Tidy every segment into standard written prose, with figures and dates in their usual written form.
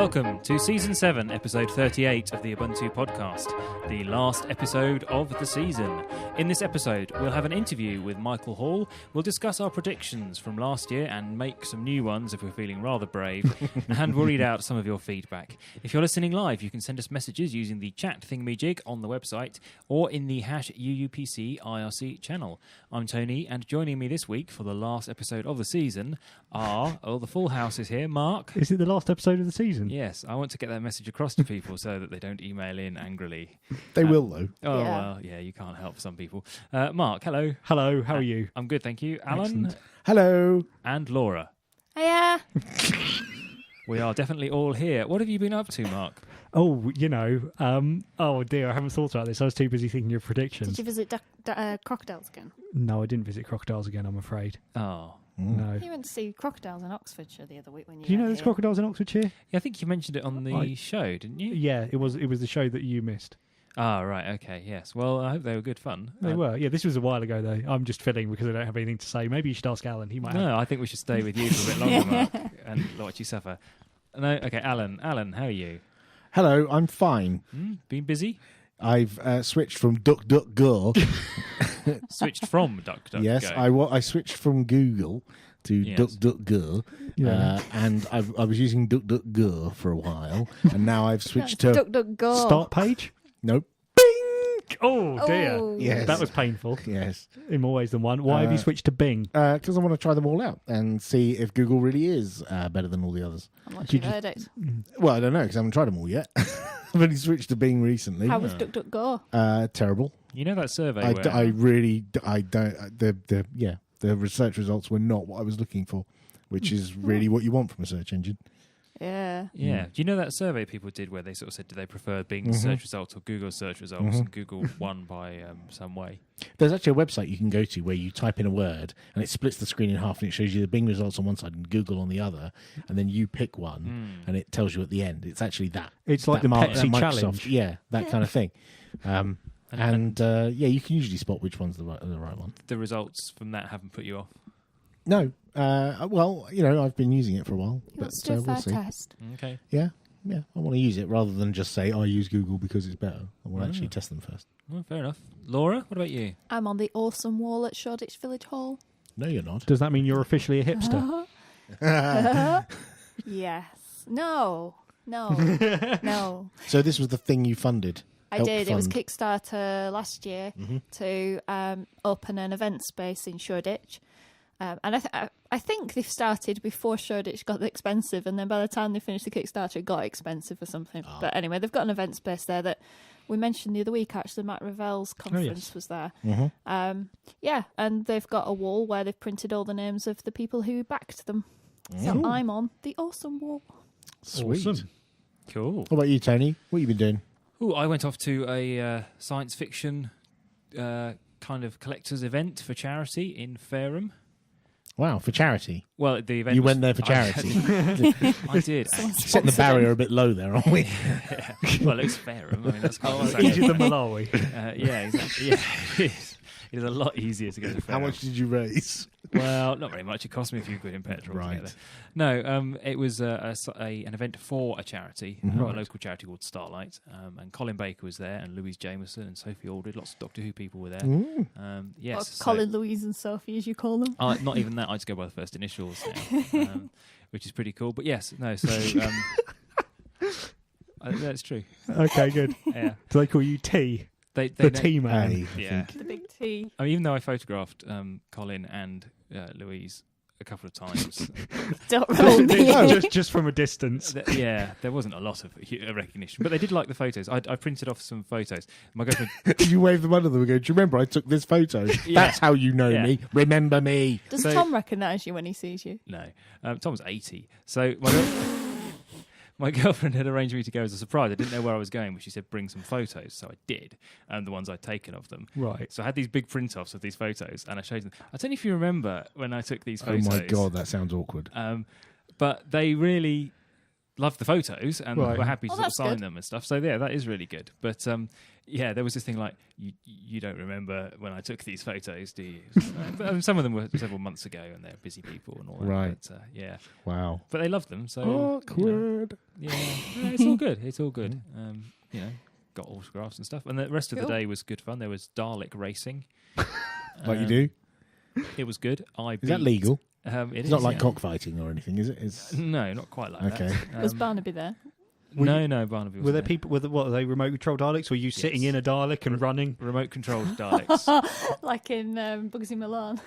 Welcome to Season 7, Episode 38 of the Ubuntu podcast, the last episode of the season. In this episode, we'll have an interview with Michael Hall, we'll discuss our predictions from last year and make some new ones if we're feeling rather brave, and we'll read out some of your feedback. If you're listening live, you can send us messages using the chat thingamajig on the website or in the #UUPC IRC channel. I'm Tony, and joining me this week for the last episode of the season are, the full house is here, Mark. Is it the last episode of the season? Yes, I want to get that message across to people so that they don't email in angrily. They will, though. Oh, Yeah. well, yeah, you can't help some people. Mark, hello. Hello, how are you? I'm good, thank you. Alan. Excellent. Hello. And Laura. Hiya. We are definitely all here. What have you been up to, Mark? Oh, oh dear, I haven't thought about this. I was too busy thinking of predictions. Did you visit crocodiles again? No, I didn't visit crocodiles again, I'm afraid. Oh. No. You went to see crocodiles in Oxfordshire the other week when you Do you know were there's here. crocodiles in Oxfordshire? Yeah, I think you mentioned it on the show, didn't you? Yeah, it was the show that you missed. Ah, right, okay, yes. Well, I hope they were good fun. They were. Yeah, this was a while ago, though. I'm just fiddling because I don't have anything to say. Maybe you should ask Alan. He might have. No, I think we should stay with you for a bit longer, Mark, and watch you suffer. No, okay, Alan. Alan, how are you? Hello, I'm fine. Been busy? I've switched from DuckDuckGo. Switched from DuckDuckGo. Yes, I switched from Google to Yes. DuckDuckGo. Yeah. And I was using DuckDuckGo for a while, and now I've switched to... Duck, duck, go. Start page? Nope. Oh, dear. Oh. Yes. That was painful Yes. in more ways than one. Why have you switched to Bing? Because I want to try them all out and see if Google really is better than all the others. I'm not Did sure you- heard it. Well, I don't know, because I haven't tried them all yet. I've only switched to Bing recently. How was Duck, duck, go? Terrible. You know that survey I where... don't. The research results were not what I was looking for, which is really what you want from a search engine. Yeah. Yeah. Do you know that survey people did where they sort of said, do they prefer Bing's search results or Google's search results? And Google won by some way. There's actually a website you can go to where you type in a word and it splits the screen in half and it shows you the Bing results on one side and Google on the other, and then you pick one and it tells you at the end. It's actually that. It's like that the Pepsi Microsoft, challenge. yeah, that kind of thing. You can usually spot which one's the right one. The results from that haven't put you off. No, I've been using it for a while, but Let's do a we'll fair see. test. Okay. Yeah, I want to use it rather than just say I use Google because it's better. I want to actually test them first. Well, fair enough. Laura, what about you? I'm on the awesome wall at Shoreditch Village Hall. No, you're not. Does that mean you're officially a hipster? Yes. No. No. So this was the thing you funded. I Help did. It was fund. Kickstarter last year to open an event space in Shoreditch. And I think they've started before Shoreditch got expensive, and then by the time they finished the Kickstarter, it got expensive or something. Oh. But anyway, they've got an event space there that we mentioned the other week, actually. Matt Ravel's conference was there. And they've got a wall where they've printed all the names of the people who backed them. So I'm on the awesome wall. Sweet. Awesome. Cool. What about you, Tony? What have you been doing? Oh, I went off to a science fiction kind of collector's event for charity in Fareham. Wow, for charity. Well, the event You was- went there for charity. I did. Setting the barrier a bit low there, aren't we? Well, it's Fareham. I mean, that's kind of Easier than Malawi. yeah, exactly. Yeah, it is a lot easier to go to Fareham. How much did you raise? Well, not very much. It cost me a few quid in petrol. Right. To get there. No, it was an event for a charity, a local charity called Starlight. And Colin Baker was there, and Louise Jameson and Sophie Aldred. Lots of Doctor Who people were there. Yes, Or so- Colin, Louise and Sophie, as you call them. not even that. I just go by the first initials now, which is pretty cool. But yes, no. So that's true. Okay, good. Yeah, Do they call you T? they The know- T man. Hey, I Yeah. think. The big T. I mean, even though I photographed Colin and Louise a couple of times, Don't roll me. just from a distance. there wasn't a lot of recognition, but they did like the photos. I printed off some photos. My girlfriend, Did you wave them under them and go, do you remember I took this photo? Yeah. That's how you know Yeah. me. Remember me. Does So- Tom recognise you when he sees you? no, Tom's 80, so my girlfriend had arranged me to go as a surprise. I didn't know where I was going, but she said bring some photos, so I did, and the ones I'd taken of them. Right. So I had these big print-offs of these photos, and I showed them. I don't know if you remember when I took these Oh photos. my God, that sounds awkward. But they really loved the photos and were happy to sort of sign good. them and stuff. So yeah, that is really good. But yeah, there was this thing like, you don't remember when I took these photos, do you? But, some of them were several months ago, and they're busy people and all that. Right. But, yeah. Wow. But they loved them. So Awkward. yeah, it's all good. It's all good. Got autographs and stuff. And the rest of the day was good fun. There was Dalek racing. Like you do? It was good. Is that legal? It's not like cockfighting or anything, is it? No, not quite like that. Was Barnaby there? No, Barnaby wasn't Were there there. people, what, are they remote control Daleks? Were you sitting in a Dalek and running? Remote controlled Daleks. Like in Bugsy Milan.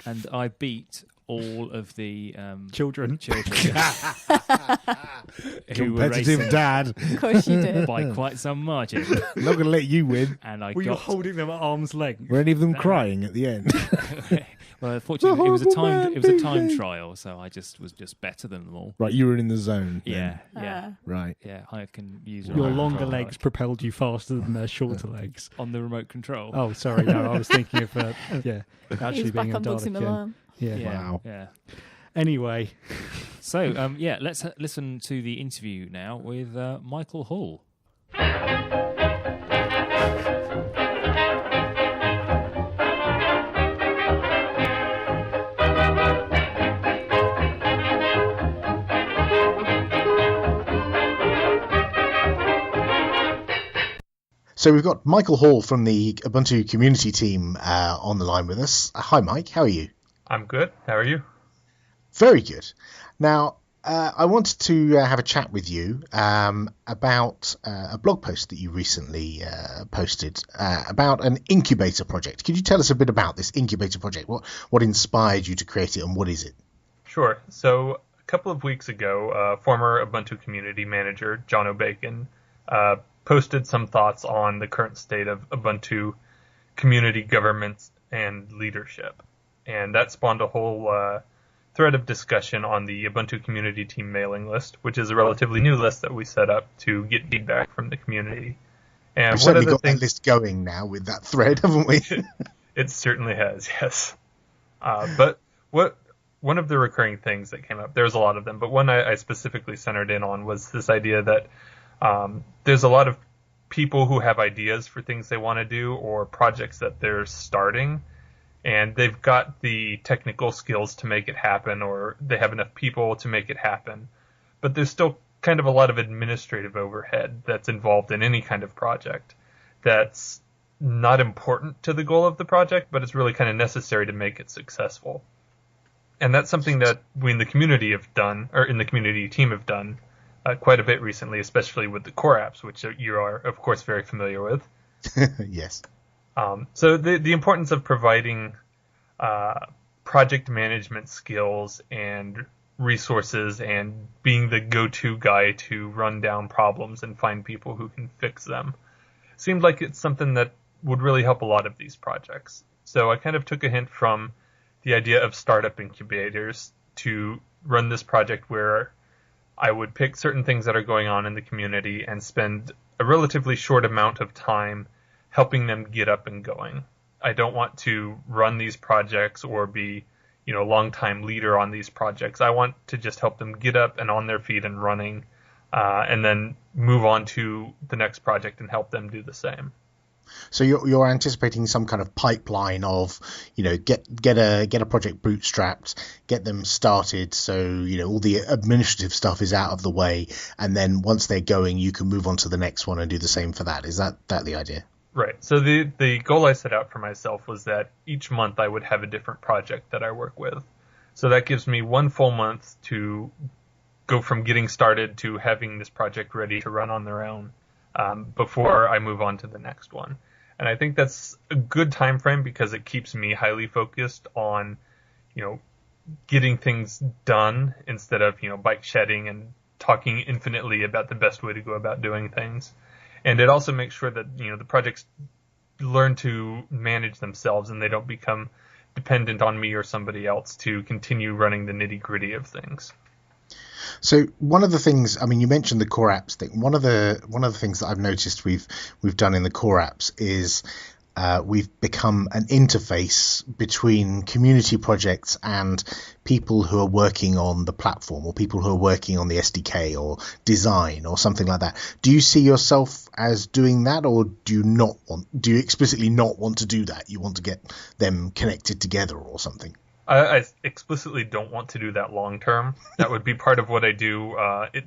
And I beat all of the Children. who were Competitive racing dad. Of course you did. by quite some margin. I'm not going to let you win. And I Were you got holding them at arm's length? Were any of them crying at the end? well, unfortunately, it was a time trial, so I was just better than them all. Right, you were in the zone. Then. Yeah. Right. Yeah, I can use Your remote longer control, legs propelled you faster than their shorter legs. on the remote control. Oh, sorry. No, I was thinking of actually He was being back a on Bugsy Dalek. Milan. Yeah. Wow. Yeah. Anyway, So, let's listen to the interview now with Michael Hall. So we've got Michael Hall from the Ubuntu community team on the line with us. Hi, Mike. How are you? I'm good. How are you? Very good. Now, I wanted to have a chat with you about a blog post that you recently posted about an incubator project. Could you tell us a bit about this incubator project? What inspired you to create it, and what is it? Sure. So a couple of weeks ago, former Ubuntu community manager John O'Bacon posted some thoughts on the current state of Ubuntu community governance and leadership. And that spawned a whole thread of discussion on the Ubuntu community team mailing list, which is a relatively new list that we set up to get feedback from the community. And We've certainly got that list going now with that thread, haven't we? It certainly has, yes. But one of the recurring things that came up, there's a lot of them, but one I specifically centered in on was this idea that there's a lot of people who have ideas for things they want to do or projects that they're starting, and they've got the technical skills to make it happen, or they have enough people to make it happen. But there's still kind of a lot of administrative overhead that's involved in any kind of project that's not important to the goal of the project, but it's really kind of necessary to make it successful. And that's something that we in the community have done, or in the community team have done quite a bit recently, especially with the core apps, which you are, of course, very familiar with. Yes. So the importance of providing project management skills and resources and being the go-to guy to run down problems and find people who can fix them seemed like it's something that would really help a lot of these projects. So I kind of took a hint from the idea of startup incubators to run this project where I would pick certain things that are going on in the community and spend a relatively short amount of time helping them get up and going. I don't want to run these projects or be, long-time leader on these projects. I want to just help them get up and on their feet and running, and then move on to the next project and help them do the same. So you're anticipating some kind of pipeline of, get a project bootstrapped, get them started, so all the administrative stuff is out of the way, and then once they're going, you can move on to the next one and do the same for that. Is that the idea? Right. So the goal I set out for myself was that each month I would have a different project that I work with. So that gives me one full month to go from getting started to having this project ready to run on their own before I move on to the next one. And I think that's a good time frame because it keeps me highly focused on, getting things done instead of, bike shedding and talking infinitely about the best way to go about doing things. And it also makes sure that, the projects learn to manage themselves and they don't become dependent on me or somebody else to continue running the nitty-gritty of things. So one of the things, you mentioned the core apps thing. One of the things that I've noticed we've done in the core apps is we've become an interface between community projects and people who are working on the platform, or people who are working on the SDK or design or something like that. Do you see yourself as doing that, or do you explicitly not want to do that? You want to get them connected together or something? I explicitly don't want to do that long term. That would be part of what I do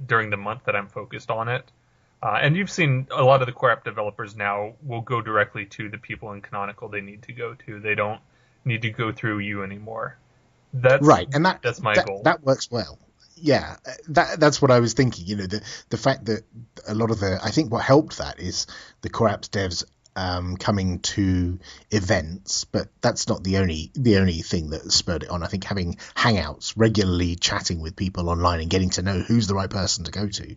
during the month that I'm focused on it. And you've seen a lot of the core app developers now will go directly to the people in Canonical they need to go to. They don't need to go through you anymore. That's right, and that's my goal. That works well. Yeah, that's what I was thinking. You know, the fact that a lot of I think what helped that is the core apps devs coming to events, but that's not the only thing that spurred it on. I think having hangouts, regularly chatting with people online and getting to know who's the right person to go to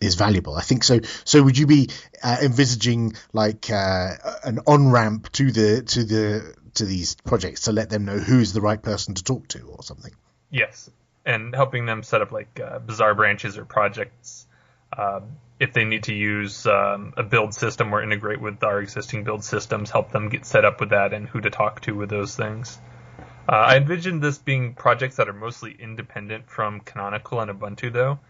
is valuable. I think so. So would you be envisaging like an on-ramp to these projects to let them know who's the right person to talk to or something? Yes, and helping them set up like bizarre branches or projects. If they need to use a build system or integrate with our existing build systems, help them get set up with that and who to talk to with those things. I envision this being projects that are mostly independent from Canonical and Ubuntu, though.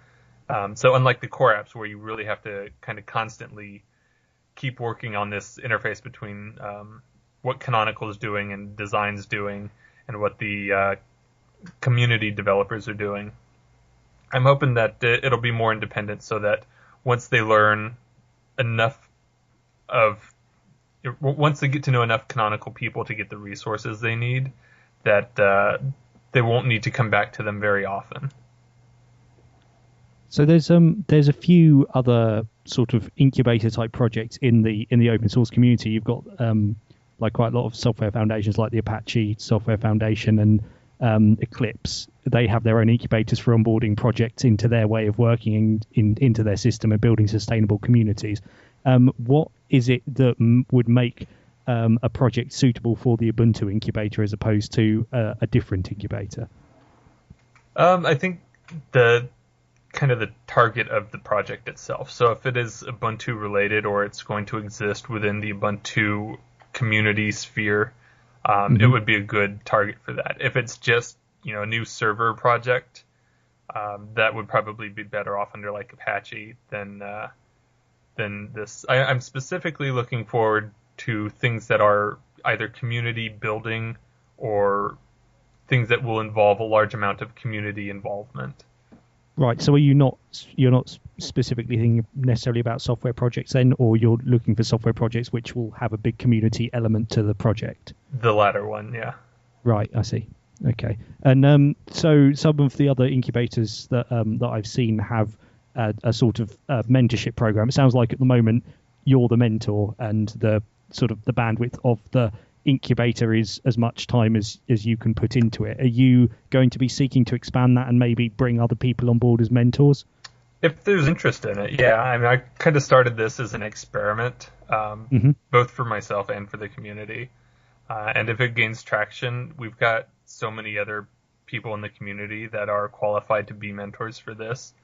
So unlike the core apps, where you really have to kind of constantly keep working on this interface between what Canonical is doing and design's doing and what the community developers are doing, I'm hoping that it'll be more independent so that once they learn once they get to know enough Canonical people to get the resources they need, that they won't need to come back to them very often. So there's a few other sort of incubator type projects in the open source community. You've got like quite a lot of software foundations like the Apache Software Foundation and Eclipse. They have their own incubators for onboarding projects into their way of working into their system and building sustainable communities. What is it that would make a project suitable for the Ubuntu incubator as opposed to a different incubator? I think the target of the project itself. So if it is Ubuntu related or it's going to exist within the Ubuntu community sphere, it would be a good target for that. If it's just, a new server project, that would probably be better off under like Apache than this. I'm specifically looking forward to things that are either community building or things that will involve a large amount of community involvement. Right. So you're not specifically thinking necessarily about software projects then, or you're looking for software projects which will have a big community element to the project? The latter one, yeah. Right. I see. Okay. And so some of the other incubators that I've seen have a sort of mentorship program. It sounds like at the moment you're the mentor, and the sort of the bandwidth of the incubator is as much time as you can put into it. Are you going to be seeking to expand that and maybe bring other people on board as mentors? If there's interest in it, yeah. I mean, I kind of started this as an experiment, both for myself and for the community. And if it gains traction, we've got so many other people in the community that are qualified to be mentors for this,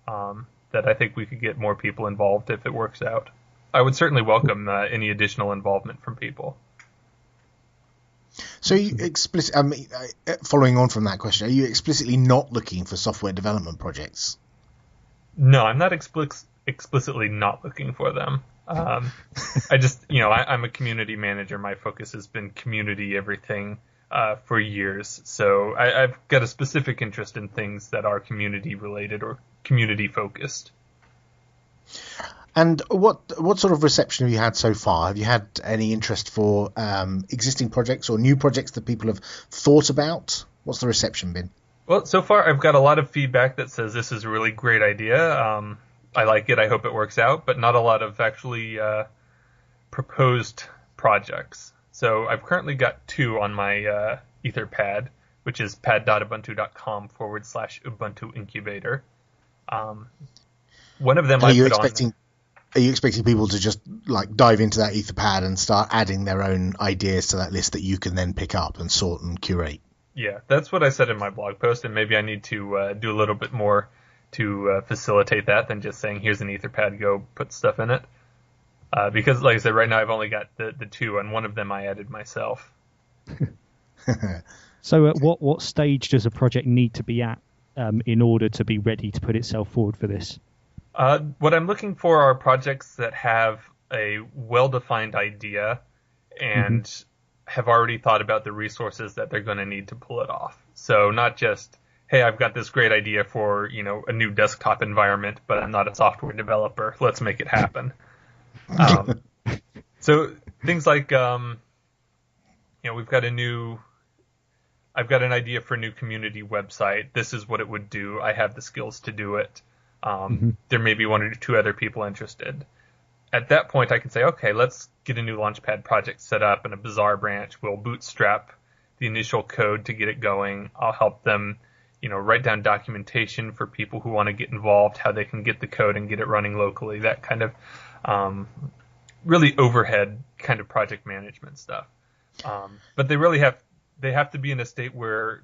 that I think we could get more people involved if it works out. I would certainly welcome any additional involvement from people. So, following on from that question, are you explicitly not looking for software development projects? No, I'm not explicitly not looking for them. I just, I'm a community manager. My focus has been community everything for years. So I've got a specific interest in things that are community related or community focused. And what sort of reception have you had so far? Have you had any interest for existing projects or new projects that people have thought about? What's the reception been? Well, so far I've got a lot of feedback that says this is a really great idea. I like it. I hope it works out, but not a lot of actually proposed projects. So I've currently got 2 on my Etherpad, which is pad.ubuntu.com/Ubuntu incubator. One of them Are you expecting people to just like dive into that Etherpad and start adding their own ideas to that list that you can then pick up and sort and curate? Yeah, that's what I said in my blog post, and maybe I need to do a little bit more to facilitate that than just saying, here's an Etherpad, go put stuff in it. Because, like I said, right now I've only got the two, and one of them I added myself. So at what stage does a project need to be at in order to be ready to put itself forward for this? What I'm looking for are projects that have a well-defined idea and have already thought about the resources that they're going to need to pull it off. So not just, hey, I've got this great idea for, a new desktop environment, but I'm not a software developer. Let's make it happen. So things like, we've got I've got an idea for a new community website. This is what it would do. I have the skills to do it. There may be one or two other people interested. At that point, I can say, okay, let's get a new Launchpad project set up in a Bazaar branch. We'll bootstrap the initial code to get it going. I'll help them, write down documentation for people who want to get involved, how they can get the code and get it running locally, that kind of really overhead kind of project management stuff. But they have to be in a state where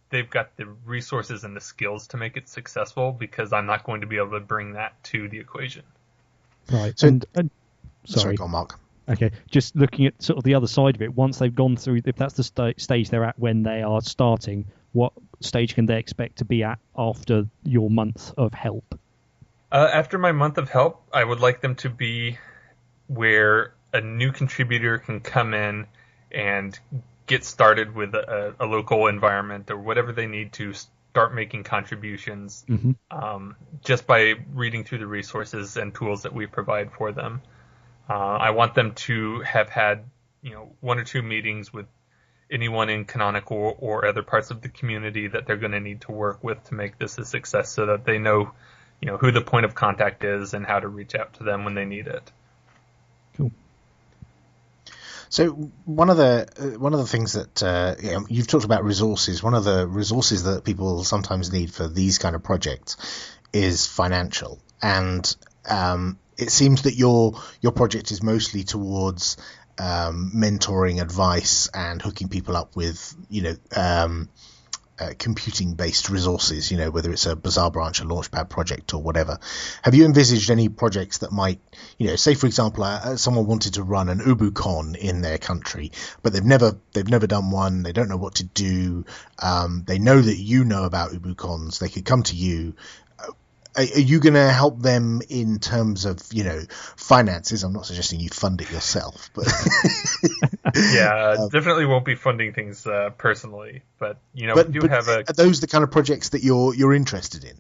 they've got the resources and the skills to make it successful, because I'm not going to be able to bring that to the equation. Right. So, and sorry, go on, Mark. Okay, just looking at sort of the other side of it, once they've gone through, if that's the stage they're at when they are starting, what stage can they expect to be at after your month of help? After my month of help, I would like them to be where a new contributor can come in and get started with a local environment or whatever they need to start making contributions just by reading through the resources and tools that we provide for them. I want them to have had, one or two meetings with anyone in Canonical or other parts of the community that they're going to need to work with to make this a success, so that they know, who the point of contact is and how to reach out to them when they need it. Cool. So one of the things that you've talked about resources. One of the resources that people sometimes need for these kind of projects is financial, and it seems that your project is mostly towards mentoring, advice, and hooking people up with computing-based resources. Whether it's a Bazaar branch, a Launchpad project, or whatever. Have you envisaged any projects that might, say for example, someone wanted to run an UbuCon in their country, but they've never done one. They don't know what to do. They know that you know about UbuCons. They could come to you. Are you going to help them in terms of, finances? I'm not suggesting you fund it yourself, but yeah, definitely won't be funding things personally. But we do have are those the kind of projects that you're interested in?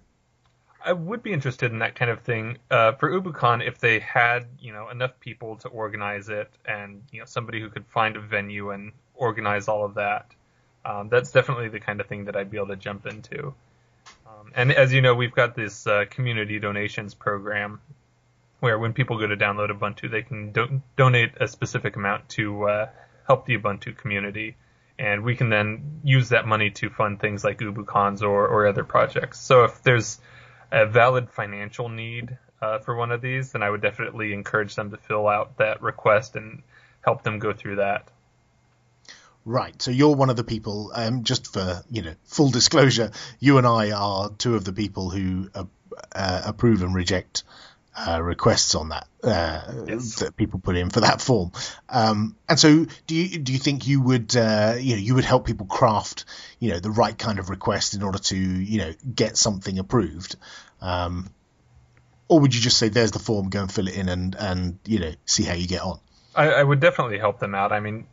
I would be interested in that kind of thing. For UbuCon, if they had enough people to organize it, and somebody who could find a venue and organize all of that, that's definitely the kind of thing that I'd be able to jump into. And as you know, we've got this community donations program where when people go to download Ubuntu, they can donate a specific amount to help the Ubuntu community. And we can then use that money to fund things like UbuCons or other projects. So if there's a valid financial need for one of these, then I would definitely encourage them to fill out that request and help them go through that. Right, so you're one of the people, just for full disclosure, you and I are two of the people who approve and reject requests on that Yes. that people put in for that form. And so do you think you would you would help people craft the right kind of request in order to get something approved, or would you just say there's the form, go and fill it in and see how you get on? I would definitely help them out. I mean,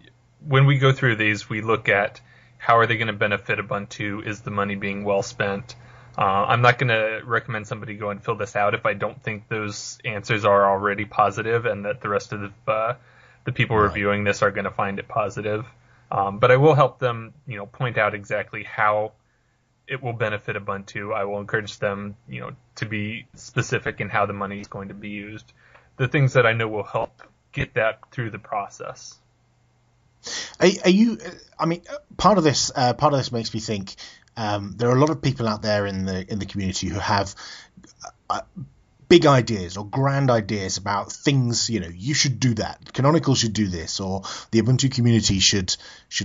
when we go through these, we look at how are they going to benefit Ubuntu? Is the money being well spent? I'm not going to recommend somebody go and fill this out if I don't think those answers are already positive and that the rest of the people reviewing this are going to find it positive. But I will help them, point out exactly how it will benefit Ubuntu. I will encourage them, to be specific in how the money is going to be used. The things that I know will help get that through the process. Are you? I mean, part of this makes me think there are a lot of people out there in the community who have big ideas or grand ideas about things. You should do that. Canonical should do this, or the Ubuntu community should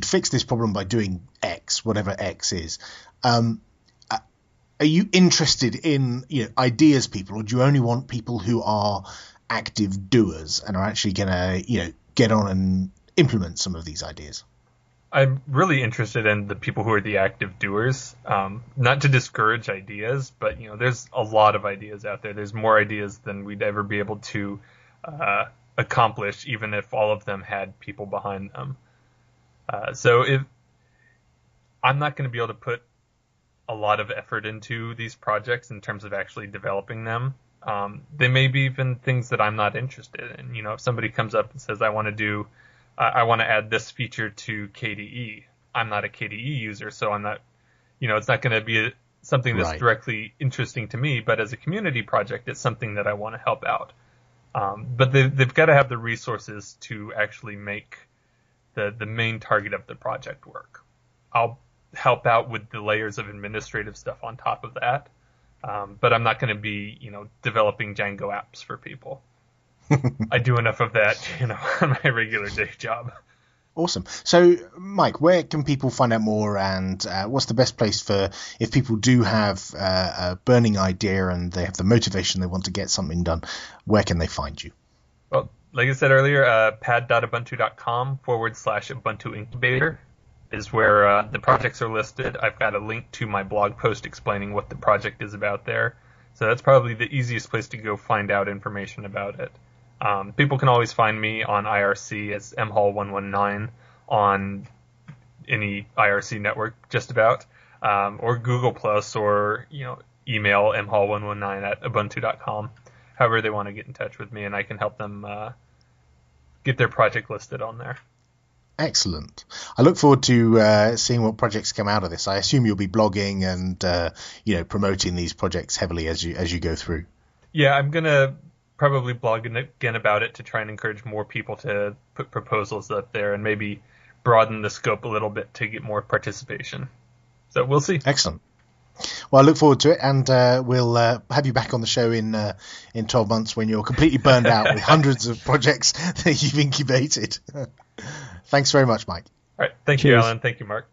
fix this problem by doing X, whatever X is. Are you interested in ideas people, or do you only want people who are active doers and are actually going to, get on and implement some of these ideas? I'm really interested in the people who are the active doers, not to discourage ideas, but there's a lot of ideas out there. There's more ideas than we'd ever be able to accomplish, even if all of them had people behind them. So if I'm not going to be able to put a lot of effort into these projects in terms of actually developing them, they may be even things that I'm not interested in. If somebody comes up and says, I want to add this feature to KDE. I'm not a KDE user, so I'm not, it's not going to be something that's directly interesting to me, but as a community project, it's something that I want to help out. But they've got to have the resources to actually make the main target of the project work. I'll help out with the layers of administrative stuff on top of that, but I'm not going to be, developing Django apps for people. I do enough of that, on my regular day job. Awesome. So, Mike, where can people find out more, and what's the best place for if people do have a burning idea and they have the motivation, they want to get something done, where can they find you? Well, like I said earlier, pad.ubuntu.com/Ubuntu Incubator is where the projects are listed. I've got a link to my blog post explaining what the project is about there. So that's probably the easiest place to go find out information about it. People can always find me on IRC as mhall119 on any IRC network, just about, or Google Plus, or email mhall119@ubuntu.com. However they want to get in touch with me, and I can help them get their project listed on there. Excellent. I look forward to seeing what projects come out of this. I assume you'll be blogging and promoting these projects heavily as you go through. Yeah, I'm gonna probably blog again about it to try and encourage more people to put proposals up there and maybe broaden the scope a little bit to get more participation. So we'll see. Excellent. Well, I look forward to it, and we'll have you back on the show in 12 months when you're completely burned out with hundreds of projects that you've incubated. Thanks very much, Mike. All right. Thank you, Alan. Thank you, Mark.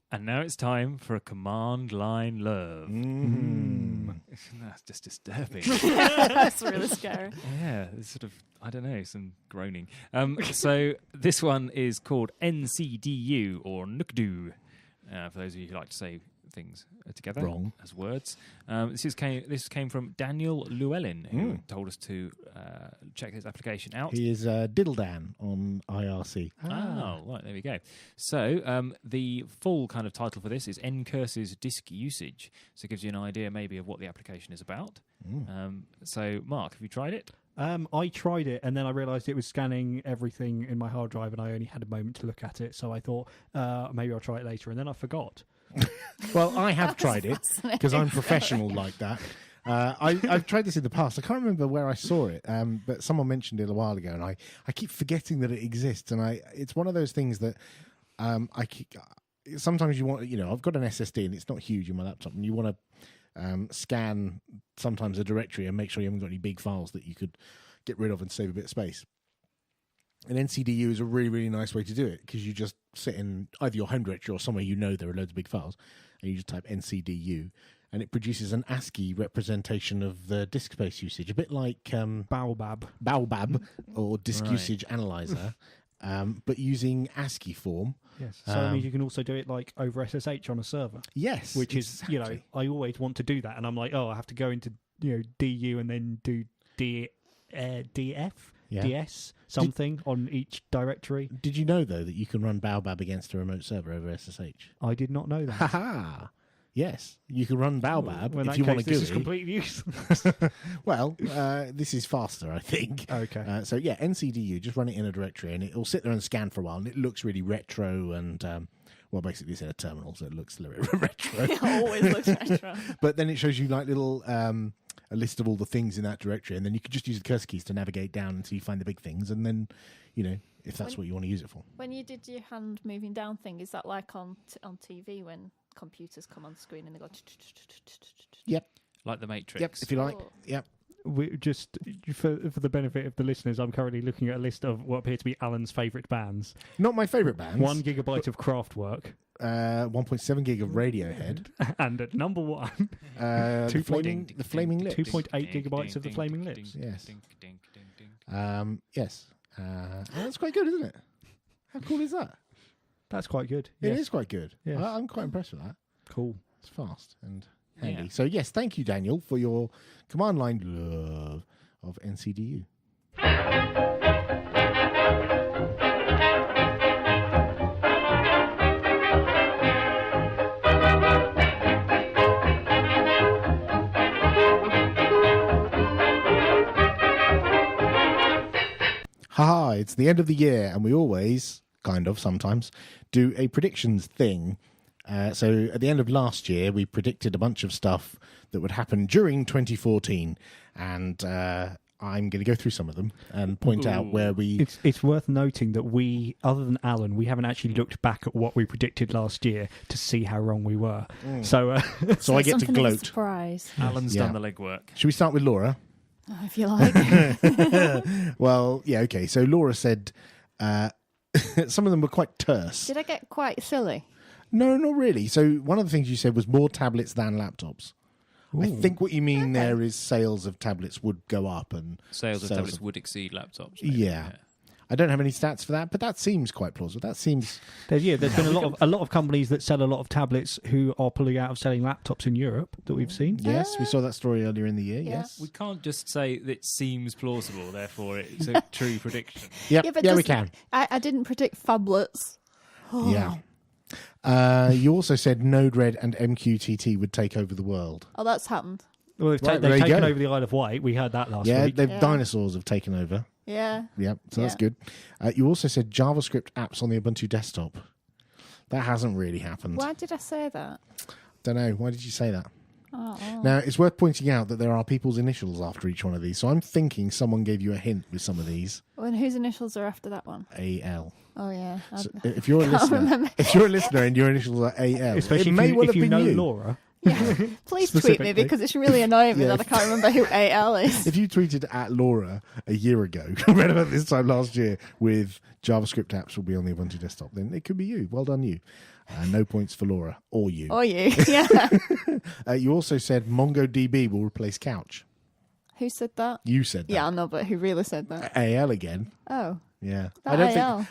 And now it's time for a command line love. That's just disturbing. That's really scary. Yeah, it's sort of, I don't know, some groaning. So this one is called NCDU, or NUKDU, for those of you who like to say things together wrong as words. This came from Daniel Llewellyn, who told us to check his application out. He is Diddledan on IRC. Oh, right, there we go. So the full kind of title for this is Ncurse's Disk Usage. So it gives you an idea maybe of what the application is about. So, Mark, have you tried it? I tried it, and then I realised it was scanning everything in my hard drive, and I only had a moment to look at it. So I thought maybe I'll try it later, and then I forgot. Well, I have tried it because I'm professional like that. I've tried this in the past. I can't remember where I saw it, but someone mentioned it a while ago, and I keep forgetting that it exists. And it's one of those things that sometimes you want. I've got an SSD, and it's not huge in my laptop, and you want to scan sometimes a directory and make sure you haven't got any big files that you could get rid of and save a bit of space. And NCDU is a really, really nice way to do it, because you just sit in either your home directory or somewhere there are loads of big files, and you just type NCDU, and it produces an ASCII representation of the disk space usage, a bit like Baobab or Disk Usage Analyzer, but using ASCII form. Yes. So I mean, you can also do it like over SSH on a server. Yes, which is I always want to do that, and I'm like, I have to go into DU and then do DF. Yeah. DS something on each directory. Did you know, though, that you can run Baobab against a remote server over SSH? I did not know that. Ha-ha! Yes, you can run Baobab if you want to do it. This is completely useless. Well, this is faster, I think. Okay. So, yeah, NCDU, just run it in a directory, and it'll sit there and scan for a while, and it looks really retro, and, basically it's in a terminal, so it looks a little bit retro. It always looks retro. But then it shows you, like, little... a list of all the things in that directory, and then you could just use the cursor keys to navigate down until you find the big things, and then, if that's what you want to use it for. When you did your hand moving down thing, is that like on TV when computers come on screen and they go... Yep. Like the Matrix. Yep, if you like. Yep. for the benefit of the listeners, I'm currently looking at a list of what appear to be Alan's favourite bands. Not my favourite bands. 1 gigabyte of Kraftwerk. 1.7 gig of Radiohead. And at number 1, the Flaming Lips. 2.8 gigabytes of the Flaming Lips. Yes. Yes. That's quite good, isn't it? How cool is that? That's quite good. It Yes. is quite good. Yes. I'm quite impressed with that. Cool. It's fast and handy. Yeah. So, yes, thank you, Daniel, for your command line love of NCDU. Haha, it's the end of the year, and we always, sometimes, do a predictions thing. So at the end of last year, we predicted a bunch of stuff that would happen during 2014, and I'm going to go through some of them and point out where we... It's worth noting that we, other than Alan, we haven't actually looked back at what we predicted last year to see how wrong we were. So so I get to gloat. Surprise. Alan's done the legwork. Should we start with Laura? Oh, if you like. Well, yeah, okay. So Laura said some of them were quite terse. Did I get quite silly? No, not really. So one of the things you said was more tablets than laptops. Ooh. I think what you mean there is sales of tablets would go up and sales of tablets would exceed laptops. Yeah. I don't have any stats for that, but that seems quite plausible. That seems there's been a lot of companies that sell a lot of tablets who are pulling out of selling laptops in Europe that we've seen. Yes, we saw that story earlier in the year. Yeah. Yes, we can't just say that it seems plausible, therefore it's a true prediction. Yeah, we can. I didn't predict phablets. Oh. Yeah. You also said Node-RED and MQTT would take over the world. Oh, that's happened. Well, they've taken over the Isle of Wight. We heard that last week. Dinosaurs have taken over. Yeah. Yep, so that's good. You also said JavaScript apps on the Ubuntu desktop. That hasn't really happened. Why did I say that? Don't know. Why did you say that? Oh. Now, it's worth pointing out that there are people's initials after each one of these. So I'm thinking someone gave you a hint with some of these. And whose initials are after that one? AL. Oh, yeah. So if you're a listener and your initials are AL, especially it may well if have you been know you. Laura. Yeah. Please tweet me because it's really annoying me that I can't remember who AL is. If you tweeted at Laura a year ago, around about this time last year, with JavaScript apps will be on the Ubuntu desktop, then it could be you. Well done, you. No points for Laura or you. Or you, yeah. You also said MongoDB will replace Couch. Who said that? You said that. Yeah, I know, but who really said that? AL again. Oh. Yeah. That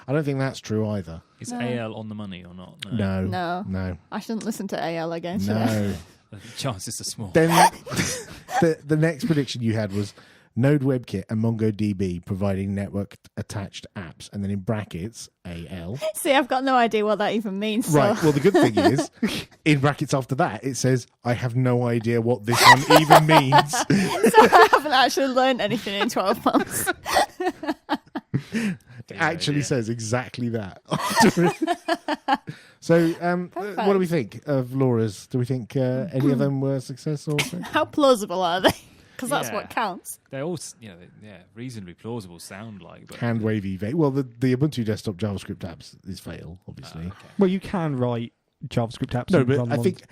I don't think that's true either. Is AL on the money or not? No. I shouldn't listen to AL again, should I? No. The chances are small. Then the next prediction you had was Node WebKit and MongoDB providing network-attached apps, and then in brackets, AL. See, I've got no idea what that even means. Right, well, the good thing is, in brackets after that, it says, I have no idea what this one even means. So I haven't actually learned anything in 12 months. It actually says exactly that. So, what do we think of Laura's? Do we think any of them were a success? Or How plausible are they? Because that's what counts. They're all, reasonably plausible sound like. But hand wavy. Well, the Ubuntu desktop JavaScript apps is fail, obviously. Okay. Well, you can write JavaScript apps. No, but I think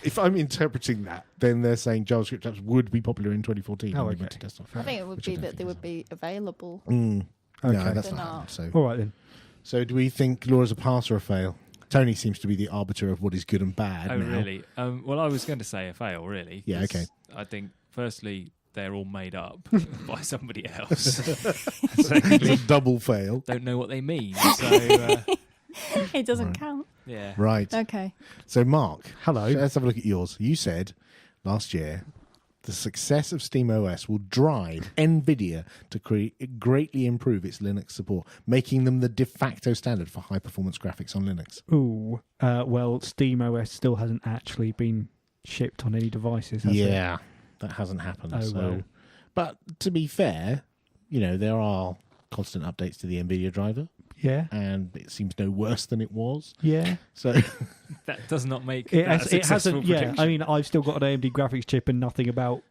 if I'm interpreting that, then they're saying JavaScript apps would be popular in 2014 on Ubuntu desktop. I think it would be that they would be available. Okay. No, that's not. So. All right then. So, do we think Laura's a pass or a fail? Tony seems to be the arbiter of what is good and bad. Oh, now. really? Well, I was going to say a fail, really. Yeah, okay. I think, firstly, they're all made up by somebody else. Secondly, it's a double fail. Don't know what they mean. So, it doesn't count. Yeah. Right. Okay. So, Mark. Hello. Let's have a look at yours. You said last year the success of SteamOS will drive NVIDIA to greatly improve its Linux support, making them the de facto standard for high-performance graphics on Linux. Ooh. Well, SteamOS still hasn't actually been shipped on any devices, has it? Yeah, that hasn't happened. Oh, well. But to be fair, there are constant updates to the NVIDIA driver. Yeah. And it seems no worse than it was. Yeah. So that does not make it that a successful prediction. Yeah, I mean, I've still got an AMD graphics chip and nothing about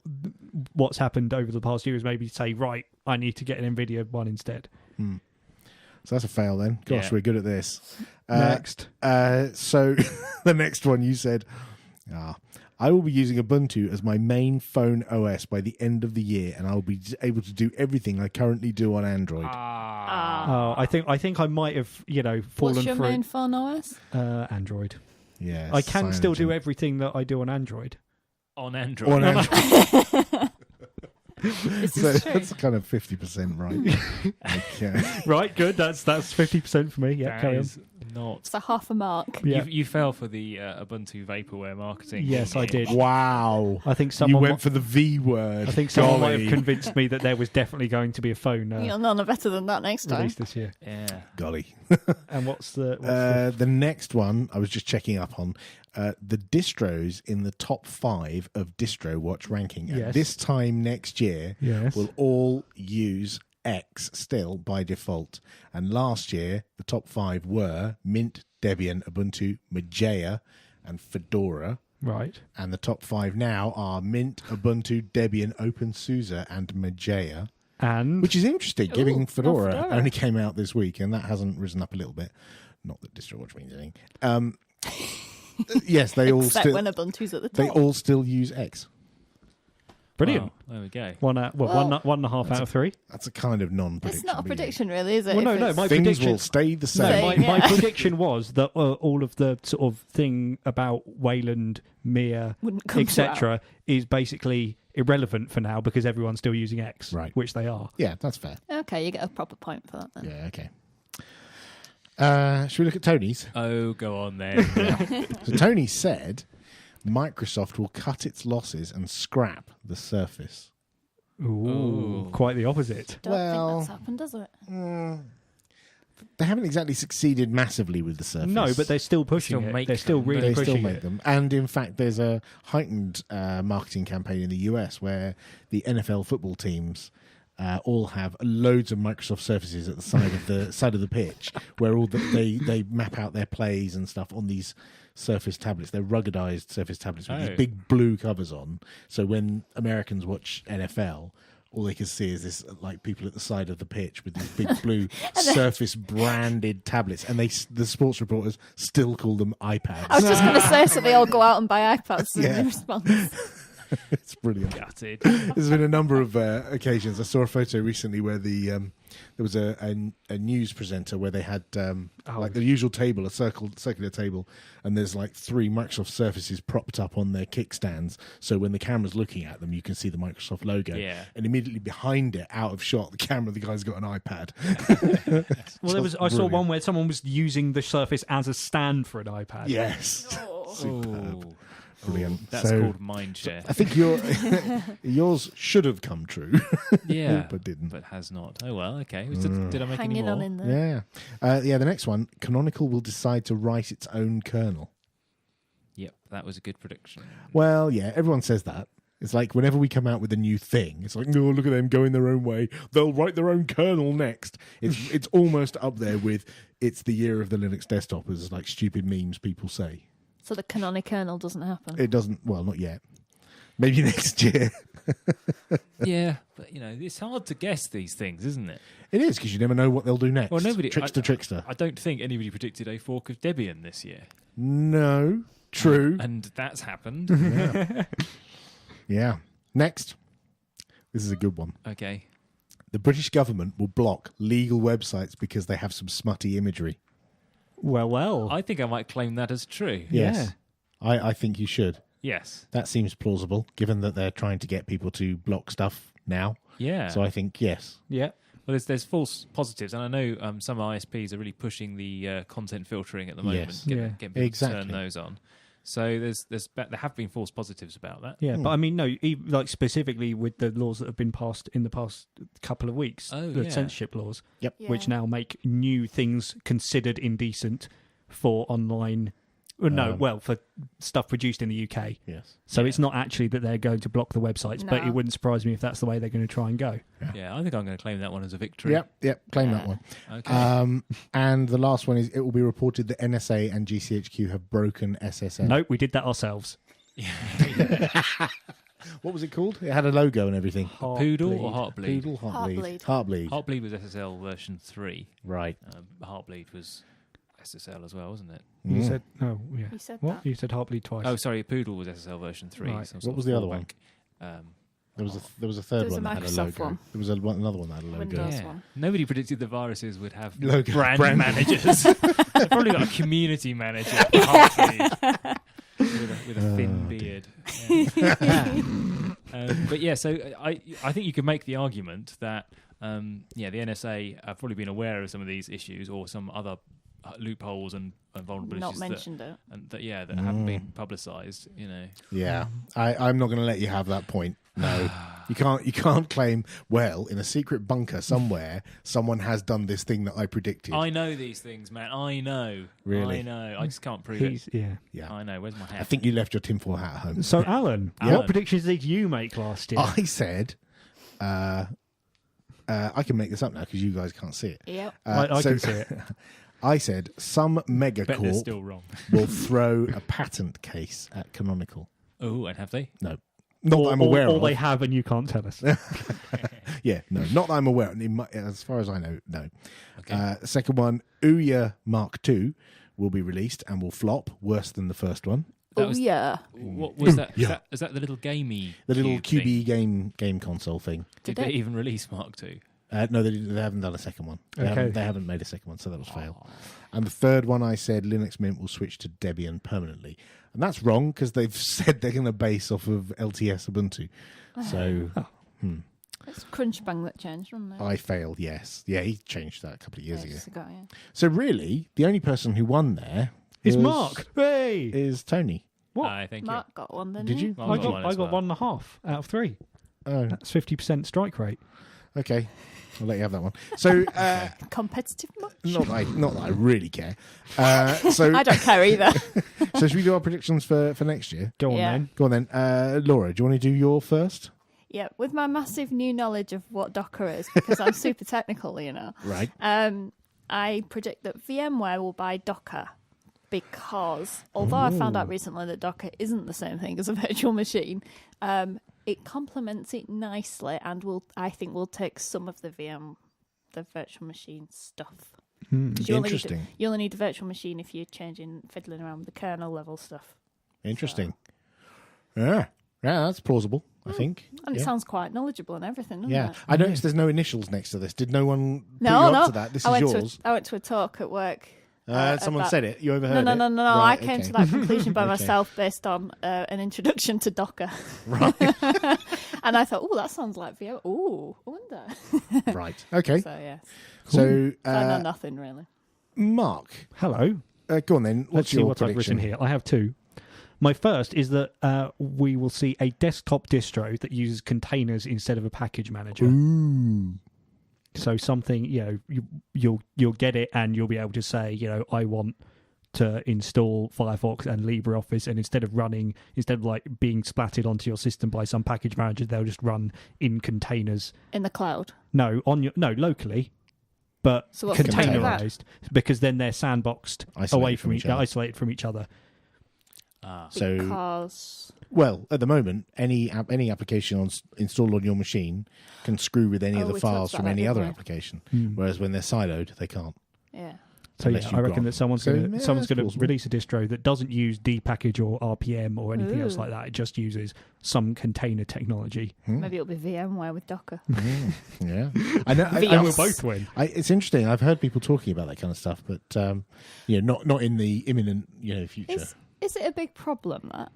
what's happened over the past year is maybe say, right, I need to get an NVIDIA one instead. So that's a fail then. Gosh, we're good at this. Next. So the next one you said, I will be using Ubuntu as my main phone OS by the end of the year, and I will be able to do everything I currently do on Android. Oh, I think I might have, fallen What's your for main phone OS? Android. Yeah, I can still do everything that I do on Android. On Android. On Android. This So is true. that's kind of 50% right. Okay. Right, good. That's 50% for me. Yeah, That carry on. is not. It's a half a mark. Yeah. You fell for the Ubuntu vaporware marketing. Yes, I did. Wow. I think You someone went for the V word. I think someone might Golly. have convinced me that there was definitely going to be a phone You'll know no better than that next time. released this year. Yeah. Golly. And what's the The next one I was just checking up on the distros in the top 5 of Distro Watch ranking. And Yes. this time next year Yes. will all use X still by default. And last year the top 5 were Mint, Debian, Ubuntu, Mageia, and Fedora. right? And the top 5 now are Mint, Ubuntu, Debian, OpenSUSE, and Mageia. And Which is interesting, given Ooh, Fedora Fedora. only came out this week, and that hasn't risen up a little bit. Not that DistroWatch means anything. Yes, they all Except still when Ubuntu's at the top. they all still use X. brilliant. Wow, there we go. One Well, 1.5 out of 3. That's a kind of non-prediction. It's not a really. prediction, really, is it? Well, If no, it's- my Things prediction will stay the No, same. Same. my Yeah. prediction was that all of the sort of thing about Wayland, Mia, Wouldn't come to etc., is basically irrelevant for now because everyone's still using X, Right. which they are. Yeah, that's fair. Okay, you get a proper point for that then. Yeah, okay. Should we look at Tony's? Oh, go on then. So Tony said Microsoft will cut its losses and scrap the Surface. Ooh, quite the opposite. Don't Well- think that's happened, does it? They haven't exactly succeeded massively with the Surface. No, but they're still pushing Still it. make They're still them, really they still pushing make it. them. And in fact, there's a heightened marketing campaign in the US where the NFL football teams all have loads of Microsoft Surfaces at the side of the pitch, where they map out their plays and stuff on these Surface tablets. They're ruggedized Surface tablets with Oh. these big blue covers on. So when Americans watch NFL, all they can see is this, like, people at the side of the pitch with these big blue Surface branded tablets, and the sports reporters still call them iPads. I was just going to say, so they all go out and buy iPads Yeah. in response. It's brilliant. Gutted. There's been a number of occasions. I saw a photo recently where there was a news presenter where they had like the usual table, a circular table, and there's like 3 Microsoft Surfaces propped up on their kickstands. So when the camera's looking at them, you can see the Microsoft logo. Yeah. And immediately behind it, out of shot, the guy's got an iPad. Well, I saw Brilliant. one where someone was using the Surface as a stand for an iPad. Yes. Ooh. Brilliant. That's So, called mindshare. I think yours should have come true, Yeah, but didn't. but has not. Oh well, okay. Did I make any Hanging more? on in there. Yeah. The next one, Canonical will decide to write its own kernel. Yep, that was a good prediction. Well, yeah, everyone says that. It's like whenever we come out with a new thing, it's like, no, look at them going their own way. They'll write their own kernel next. It's almost up there with it's the year of the Linux desktop, as like stupid memes people say. So the canonic kernel doesn't happen. It doesn't. Well, not yet. Maybe next year. Yeah, but it's hard to guess these things, isn't it? It is, because you never know what they'll do next. Well, nobody. Trickster. I don't think anybody predicted a fork of Debian this year, No. True. and that's happened. Yeah. Next. This is a good one. Okay. The British government will block legal websites because they have some smutty imagery. Well. I think I might claim that as true. Yes. I think you should. Yes. That seems plausible, given that they're trying to get people to block stuff now. Yeah. So I think, yes. Yeah. Well, there's false positives, and I know some ISPs are really pushing the content filtering at the moment, Yes. getting people Exactly. to turn those on. So there have been false positives about that. Yeah, but I mean, no, like specifically with the laws that have been passed in the past couple of weeks, Oh, the yeah. censorship laws, Yep. Yeah. which now make new things considered indecent for online. Well, for stuff produced in the UK. Yes. So it's not actually that they're going to block the websites, but No. it wouldn't surprise me if that's the way they're going to try and go. Yeah, I think I'm going to claim that one as a victory. Yep. Claim that one. Okay. And the last one is it will be reported that NSA and GCHQ have broken SSL. Nope, we did that ourselves. What was it called? It had a logo and everything. Poodle or Heartbleed? Poodle, Heartbleed. Heartbleed. Heartbleed. Heartbleed was SSL version 3. Right. Heartbleed was SSL as well, wasn't it? You said no. Yeah. You said What? that. You said Heartbleed twice. Oh, sorry, Poodle was SSL version 3. Right. some What sort was of the other one? fallback. There was a third There's a one that had a Microsoft logo. one. There was another one that had a logo. Windows. Yeah. one. Nobody predicted the viruses would have Logo. brand managers. They've probably got a community manager for Heartbleed with a thin beard. Yeah. But yeah, so I think you could make the argument that the NSA have probably been aware of some of these issues or some other loopholes and vulnerabilities Not mentioned it. that haven't been publicised. Yeah, I'm not going to let you have that point. No, you can't claim. Well, in a secret bunker somewhere, someone has done this thing that I predicted. I know these things, man. I know. Really? I know. I just can't prove it. Yeah. I know. Where's my hat? I think you left your tinfoil hat at home. So, Alan, Alan. what predictions did you make last year? I said, I can make this up now because you guys can't see it. Yep. I can see it. I said some Bet they're megacorp still wrong. will throw a patent case at Canonical. Oh, and have they? No. Not that I'm aware or of. they have and you can't tell us. Yeah, no, not that I'm aware of. As far as I know, no. Okay. Second one, Ouya Mark II will be released and will flop worse than the first one. Yeah. What was that? Yeah. Is that the little gamey? The little cube QB thing? game console thing. Did Did they it? even release Mark II? No, they haven't done a second one. Okay. They haven't made a second one, so that was fail. And the third one, I said Linux Mint will switch to Debian permanently. And that's wrong because they've said they're going to base off of LTS Ubuntu. So It's Crunchbang that changed, wasn't it? I failed, yes. Yeah, he changed that a couple of years ago. Yes, I got it. So really, the only person who won there It's Mark. Hey. is Tony. What? I think Mark got one, didn't Did he? you? Well, I got got one as well. 1.5 out of 3. Oh, That's 50% strike rate. okay. I'll let you have that one. So, Competitive much? not that I really care. So, I don't care either. so should we do our predictions for next year? Go on Yeah. then. Go on then. Laura, do you want to do your first? Yeah, with my massive new knowledge of what Docker is, because I'm super technical, Right. I predict that VMware will buy Docker because, although I found out recently that Docker isn't the same thing as a virtual machine, it complements it nicely and I think will take some of the virtual machine stuff. You Interesting. You only need a virtual machine if you're fiddling around with the kernel level stuff. Interesting. Yeah, that's plausible, I think. And it Yeah. sounds quite knowledgeable and everything, doesn't Yeah, it? I noticed there's no initials next to this. Did no one put No, you no. up to that? This I is went yours. I went to a talk at work. Someone about- said it. You overheard No, it. no. Right, I came okay. to that conclusion by Okay. myself based on an introduction to Docker. Right. And I thought, that sounds like VMware. I wonder. Right. Okay. So, yeah. So, I know nothing, really. Mark, Hello. go on then. What's Let's see your what I've prediction? written here. I have 2. My first is that we will see a desktop distro that uses containers instead of a package manager. Ooh. So something, you'll get it and you'll be able to say, I want to install Firefox and LibreOffice, and instead of like being splattered onto your system by some package manager, they'll just run in containers. In the cloud. No, locally, but So what's the point of that? containerized, because then they're sandboxed away from each other, isolated from each other. So, Because... well, at the moment, any application installed on your machine can screw with any of the we files talked from about any that, other didn't we? application. Whereas when they're siloed, they can't. Yeah. So Unless yeah, you I reckon grant. that someone's So, going yeah, to that's plausible. release a distro that doesn't use dpackage or RPM or anything else Ooh. like that. It just uses some container technology. Maybe it'll be VMware with Docker. Yeah, I know. And we'll both win. It's interesting. I've heard people talking about that kind of stuff, but not in the imminent future. Is it a big problem, that?